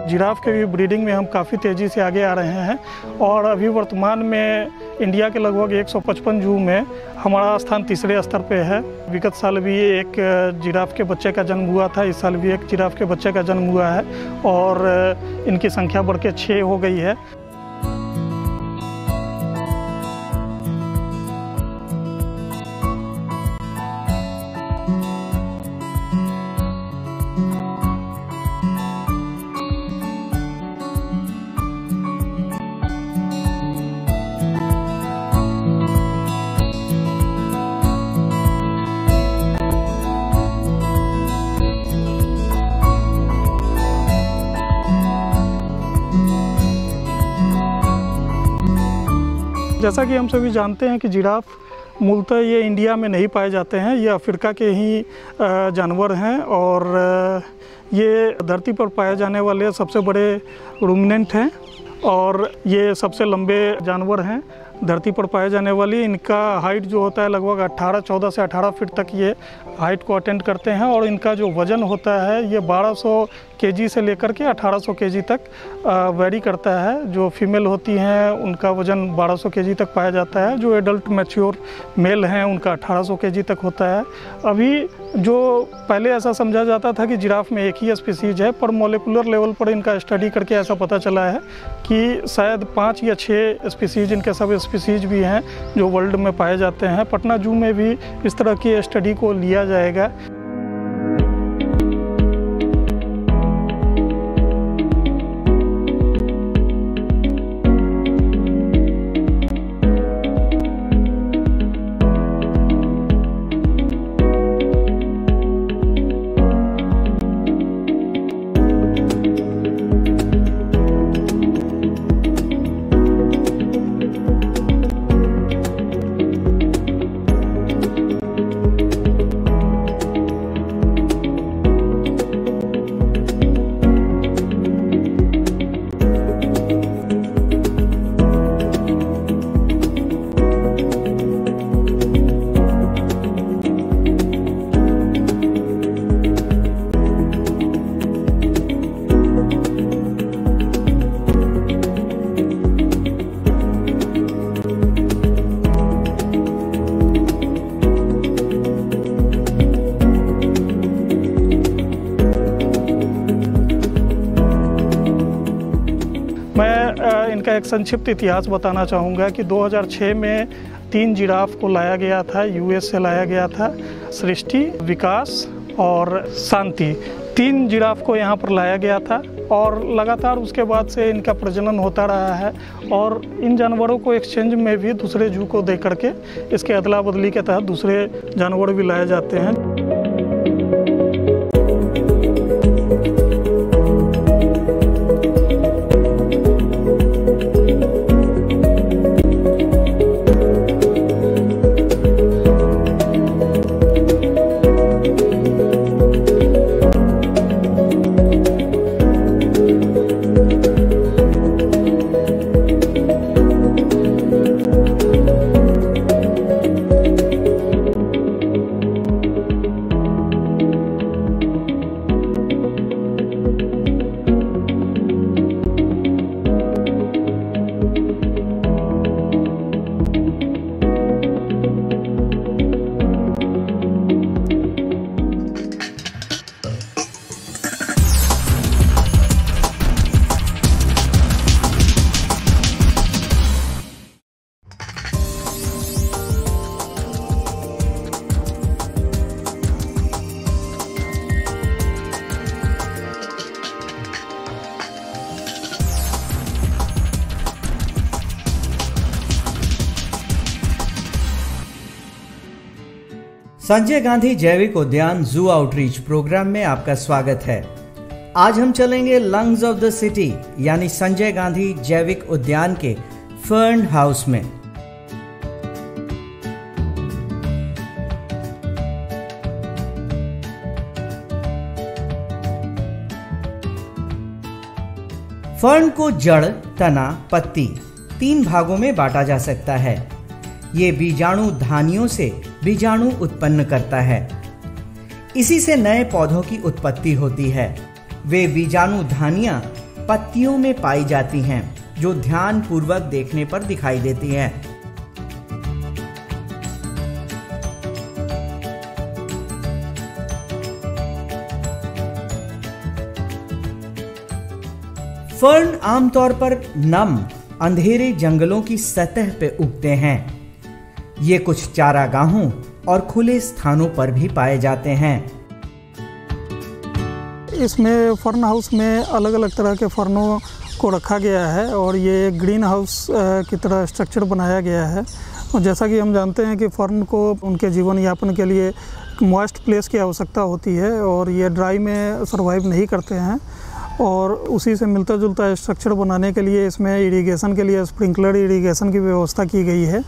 जिराफ के भी ब्रीडिंग में हम काफ़ी तेज़ी से आगे आ रहे हैं और अभी वर्तमान में इंडिया के लगभग 155 जू में हमारा स्थान तीसरे स्तर पे है। विगत साल भी एक जिराफ के बच्चे का जन्म हुआ था, इस साल भी एक जिराफ के बच्चे का जन्म हुआ है और इनकी संख्या बढ़ के 6 हो गई है। जैसा कि हम सभी जानते हैं कि जिराफ मूलतः ये इंडिया में नहीं पाए जाते हैं, ये अफ्रीका के ही जानवर हैं और ये धरती पर पाए जाने वाले सबसे बड़े रूमिनेंट हैं और ये सबसे लंबे जानवर हैं धरती पर पाए जाने वाली। इनका हाइट जो होता है लगभग 14 से 18 फीट तक ये हाइट को अटेंड करते हैं और इनका जो वज़न होता है ये 1200 केजी से लेकर के 1800 केजी तक वेरी करता है। जो फीमेल होती हैं उनका वज़न 1200 केजी तक पाया जाता है, जो एडल्ट मैच्योर मेल हैं उनका 1800 केजी तक होता है। अभी जो पहले ऐसा समझा जाता था कि जिराफ में एक ही स्पीसीज है, पर मॉलिक्यूलर लेवल पर इनका स्टडी करके ऐसा पता चला है कि शायद 5 या 6 स्पीसीज इनके सब स्पीसीज भी हैं जो वर्ल्ड में पाए जाते हैं। पटना जू में भी इस तरह की स्टडी को लिया जाएगा। इनका एक संक्षिप्त इतिहास बताना चाहूँगा कि 2006 में 3 जिराफ को लाया गया था, यूएस से लाया गया था। सृष्टि, विकास और शांति, 3 जिराफ को यहाँ पर लाया गया था और लगातार उसके बाद से इनका प्रजनन होता रहा है और इन जानवरों को एक्सचेंज में भी दूसरे जू को दे करके इसके अदला बदली के तहत दूसरे जानवर भी लाए जाते हैं। संजय गांधी जैविक उद्यान जू आउटरीच प्रोग्राम में आपका स्वागत है। आज हम चलेंगे लंग्स ऑफ द सिटी यानी संजय गांधी जैविक उद्यान के फर्न हाउस में। फर्न को जड़, तना, पत्ती 3 भागों में बांटा जा सकता है। ये बीजाणु धानियों से बीजाणु उत्पन्न करता है। इसी से नए पौधों की उत्पत्ति होती है। वे बीजाणु धानियां पत्तियों में पाई जाती हैं, जो ध्यान पूर्वक देखने पर दिखाई देती हैं। फर्न आमतौर पर नम अंधेरे जंगलों की सतह पे उगते हैं। ये कुछ चारागाहों और खुले स्थानों पर भी पाए जाते हैं। इसमें फर्न हाउस में अलग अलग तरह के फर्नों को रखा गया है और ये ग्रीन हाउस की तरह स्ट्रक्चर बनाया गया है। और जैसा कि हम जानते हैं कि फर्न को उनके जीवन यापन के लिए मॉइस्ट प्लेस की आवश्यकता होती है और ये ड्राई में सर्वाइव नहीं करते हैं। और उसी से मिलता जुलता स्ट्रक्चर बनाने के लिए इसमें इरिगेशन के लिए स्प्रिंकलर इरिगेशन की व्यवस्था की गई है।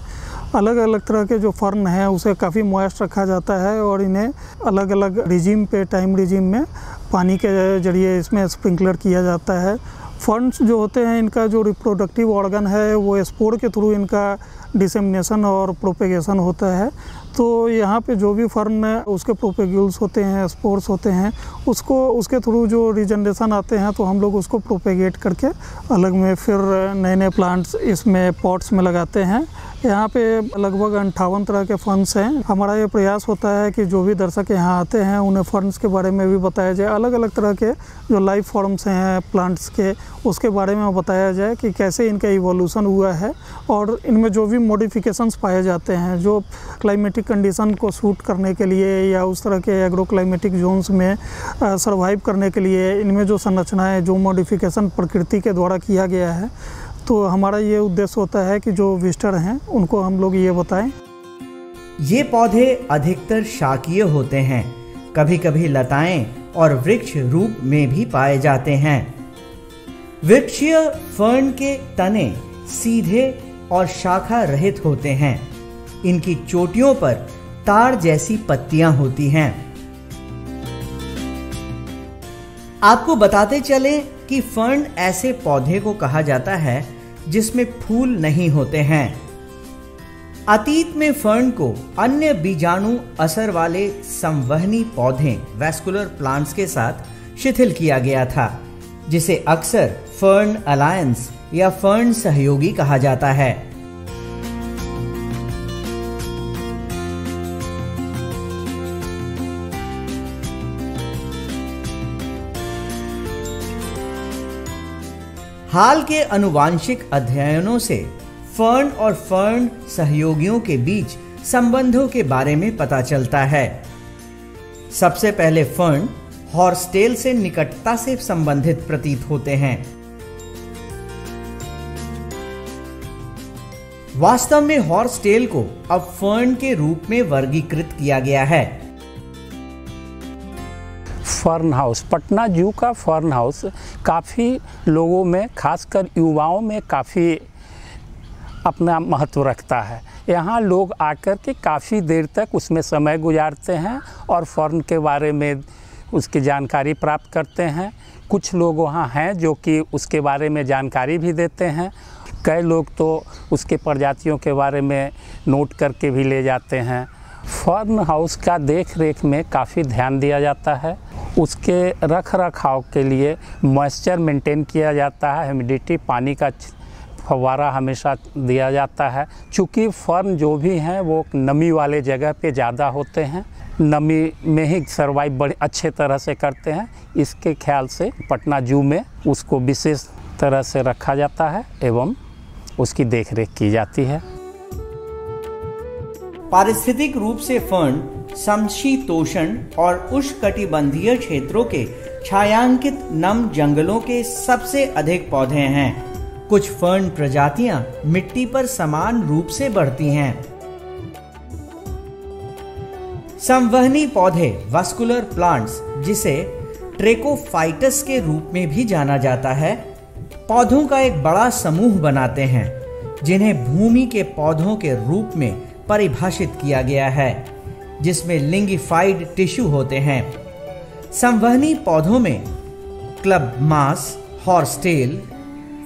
अलग अलग तरह के जो फर्न हैं उसे काफ़ी मॉइस्ट रखा जाता है और इन्हें अलग अलग रिजीम पे टाइम रिजीम में पानी के जरिए इसमें स्प्रिंकलर किया जाता है। फर्न्स जो होते हैं इनका जो रिप्रोडक्टिव ऑर्गन है वो स्पोर के थ्रू इनका डिसेमिनेशन और प्रोपेगेशन होता है। तो यहाँ पे जो भी फर्न है उसके प्रोपेग्यूल्स होते हैं, स्पोर्स होते हैं, उसके थ्रू जो रीजनरेशन आते हैं तो हम लोग उसको प्रोपेगेट करके अलग में फिर नए नए प्लांट्स इसमें पॉट्स में लगाते हैं। यहाँ पे लगभग 58 तरह के फर्न्स हैं। हमारा ये प्रयास होता है कि जो भी दर्शक यहाँ आते हैं उन्हें फर्न्स के बारे में भी बताया जाए। अलग अलग तरह के जो लाइफ फॉर्म्स हैं प्लांट्स के, उसके बारे में बताया जाए कि कैसे इनका इवोल्यूशन हुआ है और इनमें जो भी मॉडिफिकेशंस पाए जाते हैं जो क्लाइमेटिक कंडीशन को सूट करने के लिए या उस तरह के एग्रो क्लाइमेटिक जोन्स में सर्वाइव करने के लिए इनमें जो संरचनाएं, जो मॉडिफिकेशन प्रकृति के द्वारा किया गया है, तो हमारा ये उद्देश्य होता है कि जो विजिटर हैं उनको हम लोग ये बताएं। ये पौधे अधिकतर शाकीय होते हैं, कभी कभी लताएं और वृक्ष रूप में भी पाए जाते हैं। वृक्षीय फर्न के तने सीधे और शाखा रहित होते हैं। इनकी चोटियों पर तार जैसी पत्तियां होती हैं। आपको बताते चले कि फर्न ऐसे पौधे को कहा जाता है जिसमें फूल नहीं होते हैं। अतीत में फर्न को अन्य बीजाणु असर वाले संवहनी पौधे वैस्कुलर प्लांट्स के साथ शिथिल किया गया था, जिसे अक्सर फर्न अलायंस या फर्न सहयोगी कहा जाता है। हाल के अनुवांशिक अध्ययनों से फर्न और फर्न सहयोगियों के बीच संबंधों के बारे में पता चलता है। सबसे पहले फर्न हॉर्सटेल से निकटता से संबंधित प्रतीत होते हैं। वास्तव में हॉर्सटेल को अब फर्न के रूप में वर्गीकृत किया गया है। फर्न हाउस, पटना जू का फर्न हाउस काफ़ी लोगों में, खासकर युवाओं में काफ़ी अपना महत्व रखता है। यहाँ लोग आकर के काफ़ी देर तक उसमें समय गुजारते हैं और फर्न के बारे में उसकी जानकारी प्राप्त करते हैं। कुछ लोग वहाँ हैं जो कि उसके बारे में जानकारी भी देते हैं। कई लोग तो उसके प्रजातियों के बारे में नोट करके भी ले जाते हैं। फर्न हाउस का देख रेख में काफ़ी ध्यान दिया जाता है। उसके रख रखाव के लिए मॉइस्चर मेंटेन किया जाता है, ह्यूमिडिटी, पानी का फव्वारा हमेशा दिया जाता है। चूँकि फर्न जो भी हैं वो नमी वाले जगह पे ज़्यादा होते हैं, नमी में ही सर्वाइव बड़े अच्छे तरह से करते हैं। इसके ख्याल से पटना जू में उसको विशेष तरह से रखा जाता है एवं उसकी देखरेख की जाती है। पारिस्थितिक रूप से फर्न समशीतोष्ण और उष्णकटिबंधीय क्षेत्रों के छायांकित नम जंगलों के सबसे अधिक पौधे हैं। कुछ फर्न प्रजातियां मिट्टी पर समान रूप से बढ़ती हैं। संवहनी पौधे वास्कुलर प्लांट्स, जिसे ट्रेकोफाइटस के रूप में भी जाना जाता है, पौधों का एक बड़ा समूह बनाते हैं जिन्हें भूमि के पौधों के रूप में परिभाषित किया गया है, जिसमें लिंगिफाइड टिश्यू होते हैं। संवहनी पौधों में क्लब मास, हॉर्सटेल,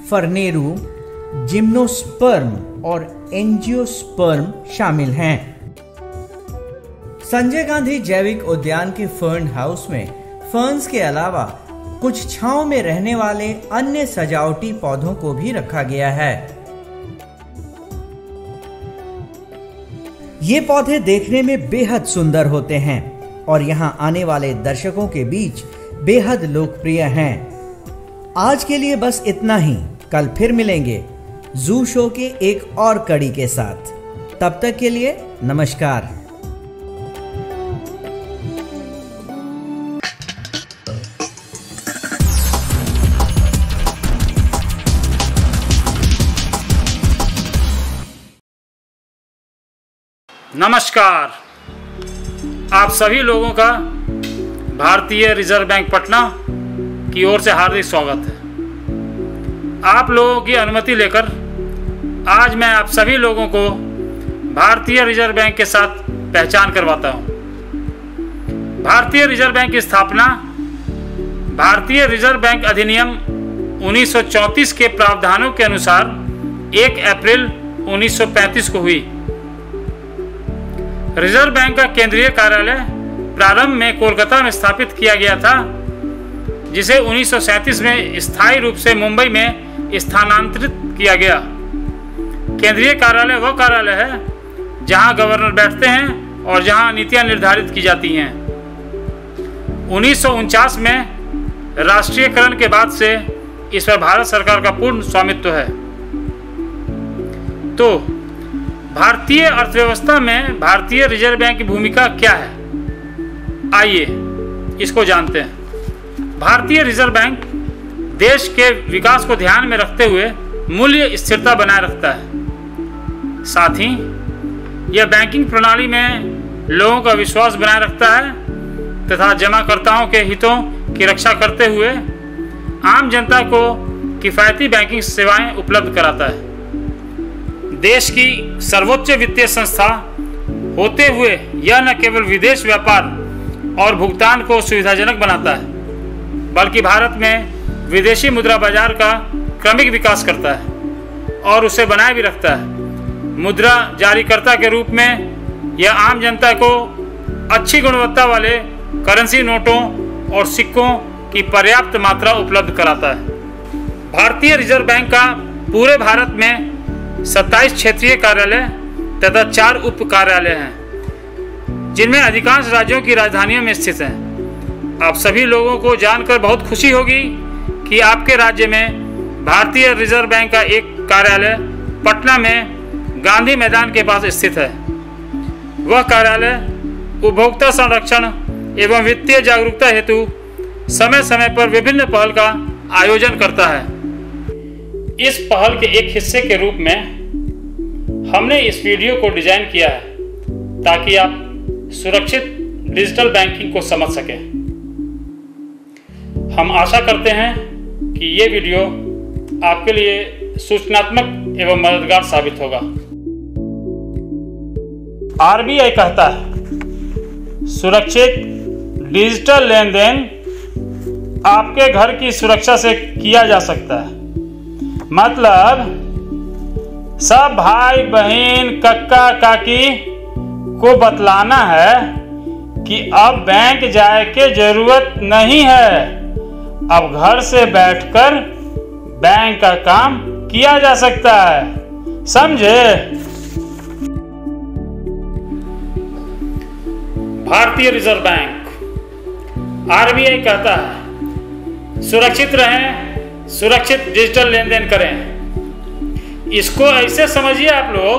फर्नेरू, जिम्नोस्पर्म और एंजियोस्पर्म शामिल हैं। संजय गांधी जैविक उद्यान के फर्न हाउस में फर्न्स के अलावा कुछ छांव में रहने वाले अन्य सजावटी पौधों को भी रखा गया है। ये पौधे देखने में बेहद सुंदर होते हैं और यहाँ आने वाले दर्शकों के बीच बेहद लोकप्रिय हैं। आज के लिए बस इतना ही। कल फिर मिलेंगे जू शो के एक और कड़ी के साथ। तब तक के लिए नमस्कार। नमस्कार। आप सभी लोगों का भारतीय रिजर्व बैंक पटना की ओर से हार्दिक स्वागत है। आप लोगों की अनुमति लेकर आज मैं आप सभी लोगों को भारतीय रिजर्व बैंक के साथ पहचान करवाता हूं। भारतीय रिजर्व बैंक की स्थापना भारतीय रिजर्व बैंक अधिनियम 1934 के प्रावधानों के अनुसार 1 अप्रैल 1935 को हुई। रिजर्व बैंक का केंद्रीय कार्यालय प्रारंभ में कोलकाता में स्थापित किया गया था, जिसे 1937 में स्थायी रूप से मुंबई में स्थानांतरित किया गया। केंद्रीय कार्यालय वह कार्यालय है जहां गवर्नर बैठते हैं और जहां नीतियां निर्धारित की जाती हैं। 1949 में राष्ट्रीयकरण के बाद से इस पर भारत सरकार का पूर्ण स्वामित्व है। तो भारतीय अर्थव्यवस्था में भारतीय रिजर्व बैंक की भूमिका क्या है, आइए इसको जानते हैं। भारतीय रिजर्व बैंक देश के विकास को ध्यान में रखते हुए मूल्य स्थिरता बनाए रखता है। साथ ही यह बैंकिंग प्रणाली में लोगों का विश्वास बनाए रखता है तथा जमाकर्ताओं के हितों की रक्षा करते हुए आम जनता को किफायती बैंकिंग सेवाएं उपलब्ध कराता है। देश की सर्वोच्च वित्तीय संस्था होते हुए यह न केवल विदेश व्यापार और भुगतान को सुविधाजनक बनाता है, बल्कि भारत में विदेशी मुद्रा बाजार का क्रमिक विकास करता है और उसे बनाए भी रखता है। मुद्रा जारीकर्ता के रूप में यह आम जनता को अच्छी गुणवत्ता वाले करेंसी नोटों और सिक्कों की पर्याप्त मात्रा उपलब्ध कराता है। भारतीय रिजर्व बैंक का पूरे भारत में 27 क्षेत्रीय कार्यालय तथा 4 उप कार्यालय हैं, जिनमें अधिकांश राज्यों की राजधानियों में स्थित हैं। आप सभी लोगों को जानकर बहुत खुशी होगी कि आपके राज्य में भारतीय रिजर्व बैंक का एक कार्यालय पटना में गांधी मैदान के पास स्थित है। वह कार्यालय उपभोक्ता संरक्षण एवं वित्तीय जागरूकता हेतु समय समय पर विभिन्न पहल का आयोजन करता है। इस पहल के एक हिस्से के रूप में हमने इस वीडियो को डिजाइन किया है ताकि आप सुरक्षित डिजिटल बैंकिंग को समझ सकें। हम आशा करते हैं कि ये वीडियो आपके लिए सूचनात्मक एवं मददगार साबित होगा। आरबीआई कहता है सुरक्षित डिजिटल लेन देन आपके घर की सुरक्षा से किया जा सकता है। मतलब सब भाई बहन कक्का काकी को बतलाना है कि अब बैंक जाए के जरूरत नहीं है, अब घर से बैठकर बैंक का काम किया जा सकता है। समझे? भारतीय रिजर्व बैंक आरबीआई कहता है सुरक्षित रहें, सुरक्षित डिजिटल लेन देन करें। इसको ऐसे समझिए आप लोग,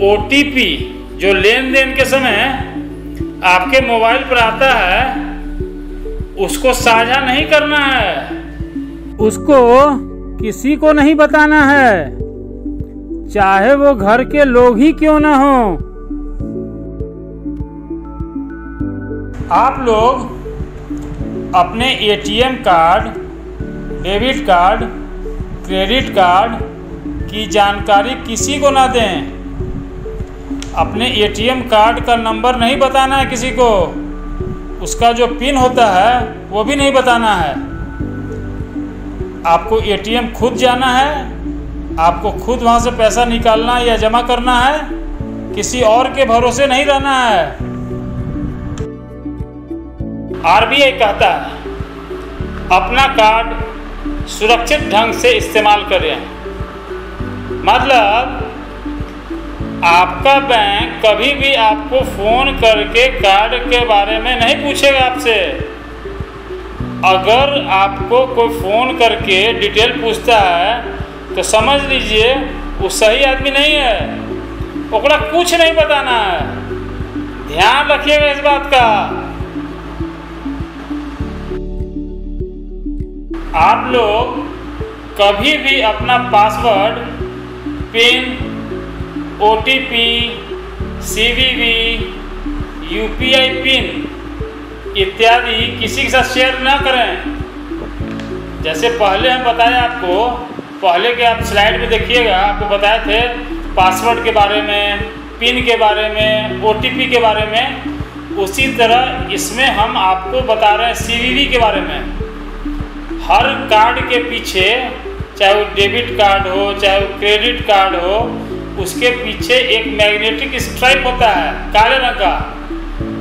ओटीपी जो लेन देन के समय आपके मोबाइल पर आता है उसको साझा नहीं करना है, उसको किसी को नहीं बताना है, चाहे वो घर के लोग ही क्यों ना हो। आप लोग अपने ATM card, debit card, credit card की जानकारी किसी को ना दें। अपने एटीएम कार्ड का नंबर नहीं बताना है किसी को, उसका जो पिन होता है वो भी नहीं बताना है। आपको एटीएम खुद जाना है, आपको खुद वहाँ से पैसा निकालना या जमा करना है, किसी और के भरोसे नहीं रहना है। आरबीआई कहता है अपना कार्ड सुरक्षित ढंग से इस्तेमाल करें। मतलब आपका बैंक कभी भी आपको फ़ोन करके कार्ड के बारे में नहीं पूछेगा आपसे। अगर आपको कोई फ़ोन करके डिटेल पूछता है तो समझ लीजिए वो सही आदमी नहीं है, ओकरा कुछ नहीं बताना है। ध्यान रखिएगा इस बात का। आप लोग कभी भी अपना password, pin, OTP, CVV, UPI pin इत्यादि किसी के साथ शेयर ना करें। जैसे पहले हम बताया आपको, पहले के आप स्लाइड में देखिएगा, आपको बताए थे पासवर्ड के बारे में, पिन के बारे में, OTP के बारे में। उसी तरह इसमें हम आपको बता रहे हैं CVV के बारे में। हर कार्ड के पीछे, चाहे वो डेबिट कार्ड हो, चाहे वो क्रेडिट कार्ड हो, उसके पीछे एक मैग्नेटिक स्ट्राइप होता है काले रंग का।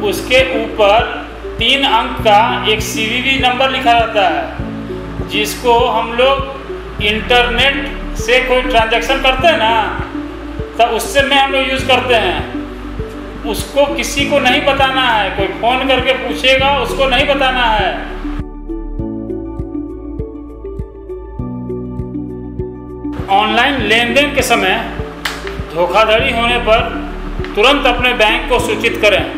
उसके ऊपर 3 अंक का एक CVV नंबर लिखा रहता है, जिसको हम लोग इंटरनेट से कोई ट्रांजैक्शन करते हैं ना, तब उससे में हम लोग यूज़ करते हैं। उसको किसी को नहीं बताना है। कोई फ़ोन करके पूछेगा उसको नहीं बताना है। ऑनलाइन लेन देन के समय धोखाधड़ी होने पर तुरंत अपने बैंक को सूचित करें।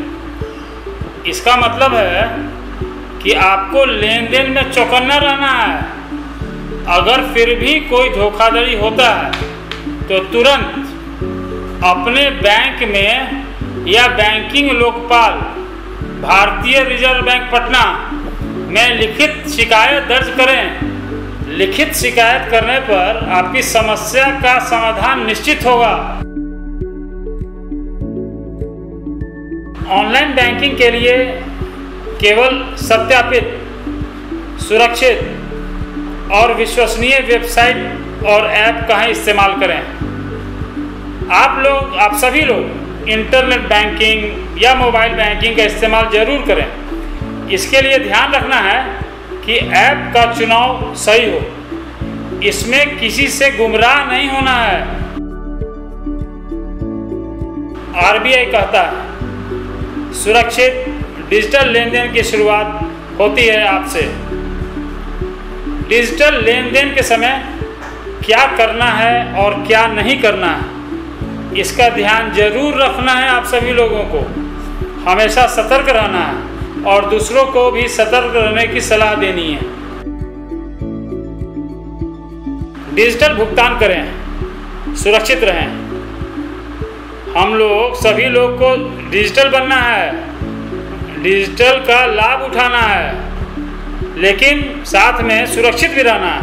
इसका मतलब है कि आपको लेन देन में चौकन्ना रहना है। अगर फिर भी कोई धोखाधड़ी होता है तो तुरंत अपने बैंक में या बैंकिंग लोकपाल भारतीय रिजर्व बैंक पटना में लिखित शिकायत दर्ज करें। लिखित शिकायत करने पर आपकी समस्या का समाधान निश्चित होगा। ऑनलाइन बैंकिंग के लिए केवल सत्यापित, सुरक्षित और विश्वसनीय वेबसाइट और ऐप का ही इस्तेमाल करें। आप सभी लोग इंटरनेट बैंकिंग या मोबाइल बैंकिंग का इस्तेमाल जरूर करें। इसके लिए ध्यान रखना है कि ऐप का चुनाव सही हो, इसमें किसी से गुमराह नहीं होना है। आरबीआई कहता है सुरक्षित डिजिटल लेन देन की शुरुआत होती है आपसे। डिजिटल लेन देन के समय क्या करना है और क्या नहीं करना है, इसका ध्यान जरूर रखना है। आप सभी लोगों को हमेशा सतर्क रहना है और दूसरों को भी सतर्क रहने की सलाह देनी है। डिजिटल भुगतान करें, सुरक्षित रहें। हम लोग सभी लोग को डिजिटल बनना है, डिजिटल का लाभ उठाना है, लेकिन साथ में सुरक्षित भी रहना है।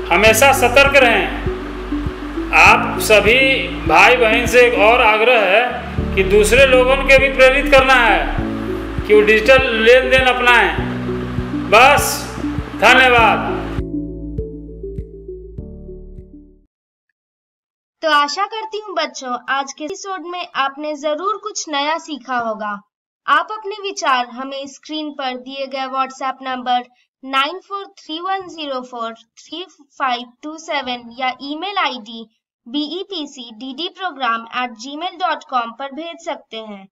हमेशा सतर्क रहें। आप सभी भाई बहन से एक और आग्रह है कि दूसरे लोगों के भी प्रेरित करना है कि वो डिजिटल लेन देन अपनाएं। बस, धन्यवाद। तो आशा करती हूँ बच्चों, आज के एपिसोड में आपने जरूर कुछ नया सीखा होगा। आप अपने विचार हमें स्क्रीन पर दिए गए व्हाट्सएप नंबर 9431043527 या ईमेल आईडी bepcddprogram@gmail.com पर भेज सकते हैं।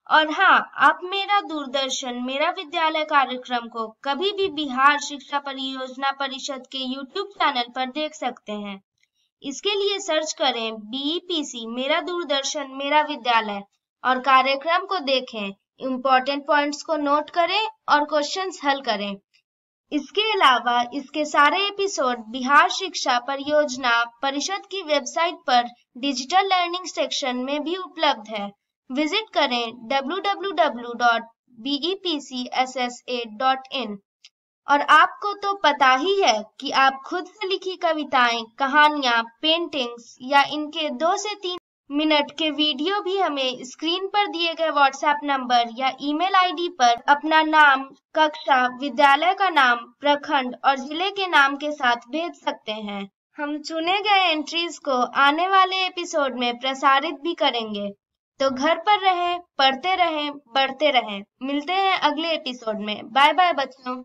और हाँ, आप मेरा दूरदर्शन मेरा विद्यालय कार्यक्रम को कभी भी बिहार शिक्षा परियोजना परिषद के YouTube चैनल पर देख सकते हैं। इसके लिए सर्च करें BEPC मेरा दूरदर्शन मेरा विद्यालय और कार्यक्रम को देखें, इम्पोर्टेंट पॉइंट्स को नोट करें और क्वेश्चंस हल करें। इसके अलावा इसके सारे एपिसोड बिहार शिक्षा परियोजना परिषद की वेबसाइट पर डिजिटल लर्निंग सेक्शन में भी उपलब्ध है। विजिट करें www.bepcddprogram.gmail.com BEPCSSA.in। और आपको तो पता ही है कि आप खुद से लिखी कविताएं, कहानियां, पेंटिंग्स या इनके 2 से 3 मिनट के वीडियो भी हमें स्क्रीन पर दिए गए व्हाट्सएप नंबर या ईमेल आईडी पर अपना नाम, कक्षा, विद्यालय का नाम, प्रखंड और जिले के नाम के साथ भेज सकते हैं। हम चुने गए एंट्रीज को आने वाले एपिसोड में प्रसारित भी करेंगे। तो घर पर रहें, पढ़ते रहें, बढ़ते रहें। मिलते हैं अगले एपिसोड में। बाय बाय बच्चों।